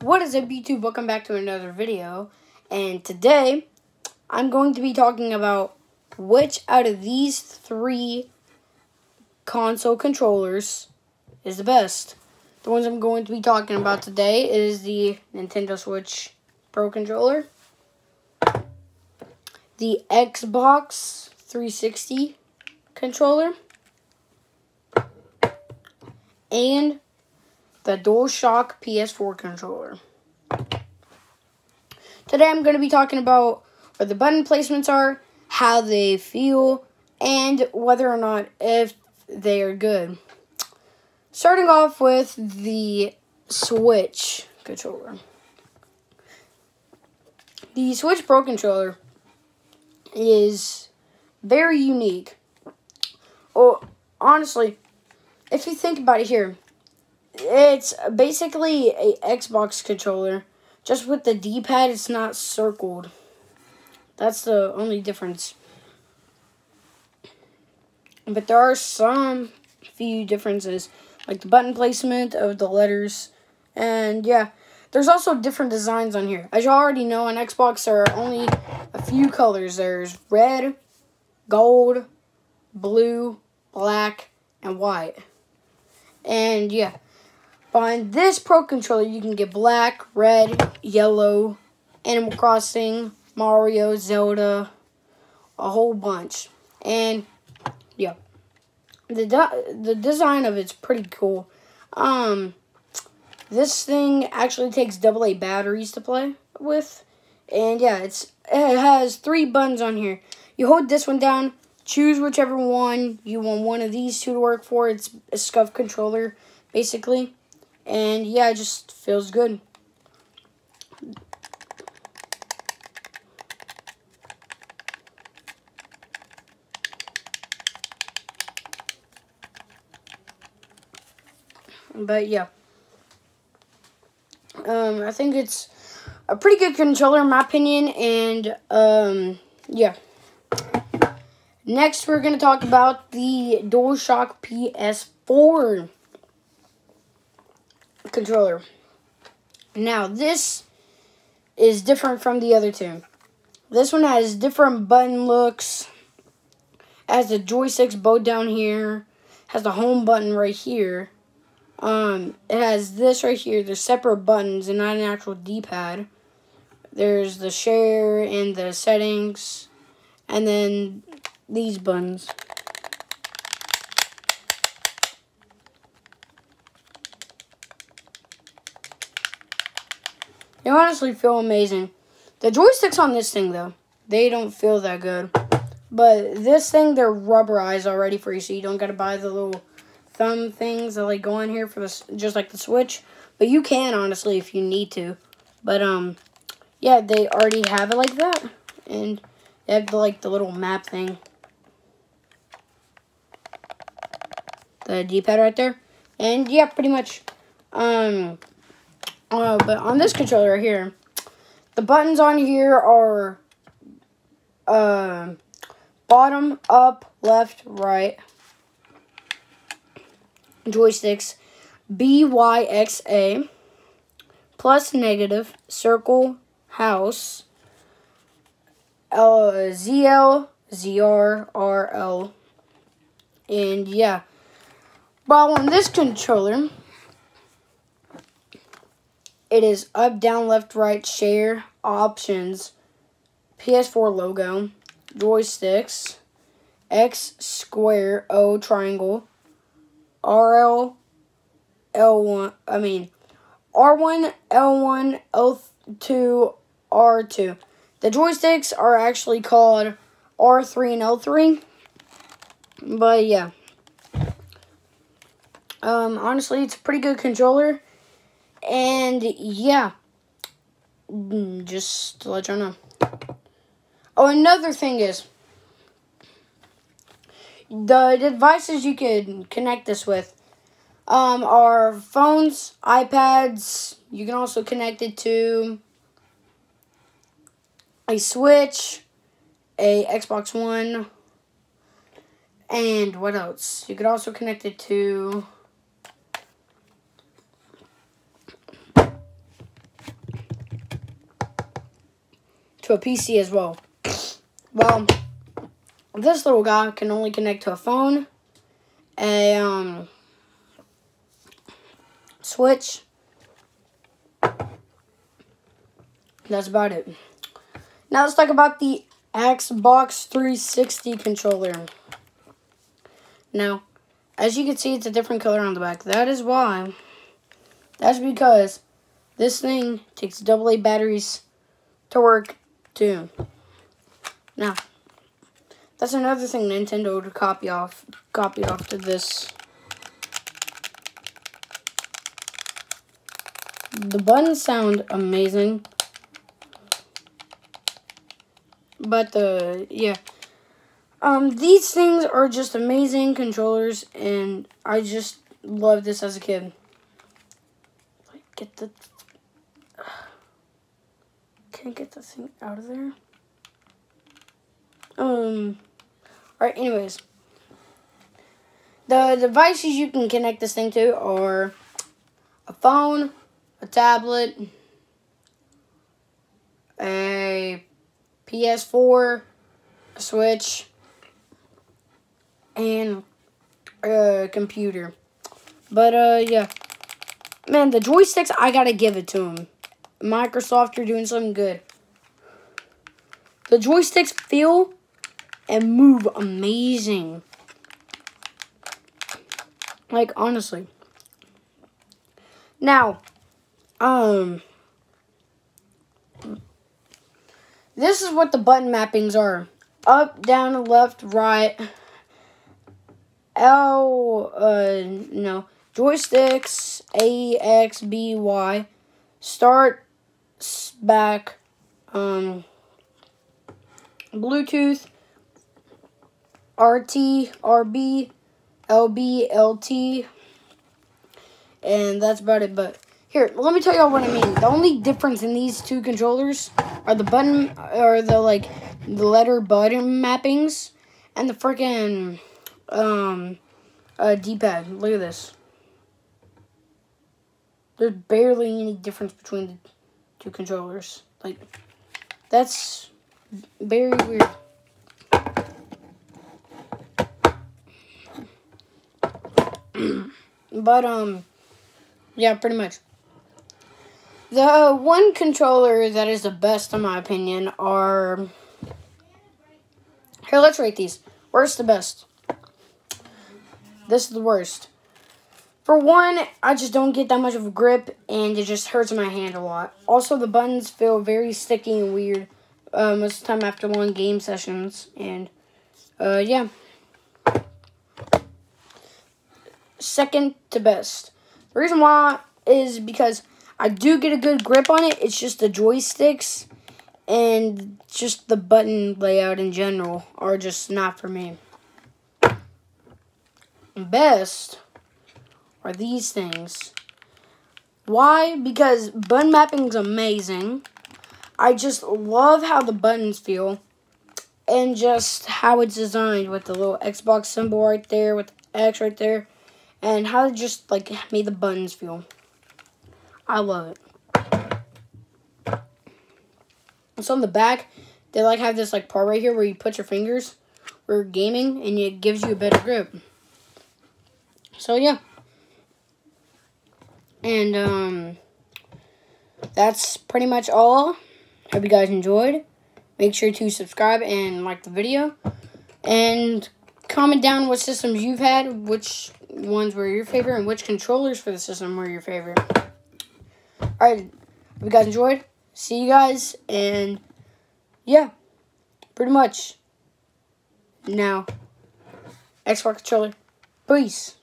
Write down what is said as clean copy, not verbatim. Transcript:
What is up, YouTube? Welcome back to another video. And today, I'm going to be talking about which out of these three console controllers is the best. The ones I'm going to be talking about today is the Nintendo Switch Pro Controller, the Xbox 360 controller, and the DualShock PS4 controller. Today I'm going to be talking about what the button placements are, how they feel, and whether or not if they are good. Starting off with the Switch controller. The Switch Pro controller is very unique. Oh, honestly, if you think about it here, it's basically a Xbox controller, just with the D-pad, it's not circled. That's the only difference. But there are some few differences, like the button placement of the letters. And yeah, there's also different designs on here. As you already know, on Xbox there are only a few colors. There's red, gold, blue, black, and white. And yeah. On this Pro controller, you can get black, red, yellow, Animal Crossing, Mario, Zelda, a whole bunch. And yeah, the design of it's pretty cool. This thing actually takes AA batteries to play with, and yeah, it has 3 buttons on here. You hold this one down, choose whichever one you want one of these two to work for. It's a SCUF controller, basically. And yeah, it just feels good. But yeah. I think it's a pretty good controller in my opinion. And yeah. Next we're going to talk about the DualShock PS4 controller. Now, this is different from the other two. This one has different button looks. Has the joysticks both down here. Has the home button right here. It has this right here. There's separate buttons and not an actual D-pad. There's the share and the settings. And then these buttons. They honestly feel amazing. The joysticks on this thing, though, they don't feel that good. But this thing, they're rubberized already for you, so you don't got to buy the little thumb things that like go on here for this, just like the Switch. But you can, honestly, if you need to. But, yeah, they already have it like that. And they have, the little map thing. The D-pad right there. And, yeah, pretty much, but on this controller right here, the buttons on here are bottom, up, left, right. Joysticks, B, Y, X, A, plus, negative, circle, house, ZL, ZR, RL, and yeah. While on this controller, it is up, down, left, right, share, options, PS4 logo, joysticks, X, square, O, triangle, RL, L1, R1, L1, L2, R2. The joysticks are actually called R3 and L3. But yeah. Honestly, it's a pretty good controller. And yeah, just to let y'all know. Oh, another thing is, the devices you can connect this with are phones, iPads. You can also connect it to a Switch, a Xbox One, and what else? You could also connect it to to a PC as well. Well, this little guy can only connect to a phone, a Switch. That's about it. Now let's talk about the Xbox 360 controller. Now, as you can see, it's a different color on the back. That is why. That's because this thing takes AA batteries to work too. Now, that's another thing Nintendo would copied off to this. The buttons sound amazing. But yeah. These things are just amazing controllers, and I just loved this as a kid. Can't get the thing out of there. Alright, anyways. The devices you can connect this thing to are a phone, a tablet, a PS4, a Switch, and a computer. But, yeah. Man, the joysticks, I gotta give it to them. Microsoft, you're doing something good. The joysticks feel and move amazing. Like, honestly. Now, this is what the button mappings are. Up, down, left, right. No. Joysticks, A, X, B, Y. Start, back, Bluetooth, RT, RB, LB, LT, and that's about it. But here, let me tell y'all what I mean. The only difference in these two controllers are the button, or the letter button mappings, and the freaking D-pad. Look at this. There's barely any difference between the two controllers. Like, that's very weird. But, yeah, pretty much. The one controller that is the best, in my opinion, are... Here, let's rate these. Worst to best. This is the worst. For one, I just don't get that much of a grip, and it just hurts my hand a lot. Also, the buttons feel very sticky and weird most of the time after long game sessions. And, yeah. Second to best. The reason why is because I do get a good grip on it. It's just the joysticks and just the button layout in general are just not for me. Best are these things. Why? Because button mapping is amazing. I just love how the buttons feel. And just how it's designed with the little Xbox symbol right there, with the X right there. And how it just, like, made the buttons feel. I love it. So on the back, they, like, have this, like, part right here where you put your fingers for gaming. And it gives you a better grip. So, yeah. And, that's pretty much all. Hope you guys enjoyed. Make sure to subscribe and like the video. And comment down what systems you've had, which ones were your favorite, and which controllers for the system were your favorite. Alright, hope you guys enjoyed. See you guys, and yeah, pretty much. Now, Xbox controller. Peace.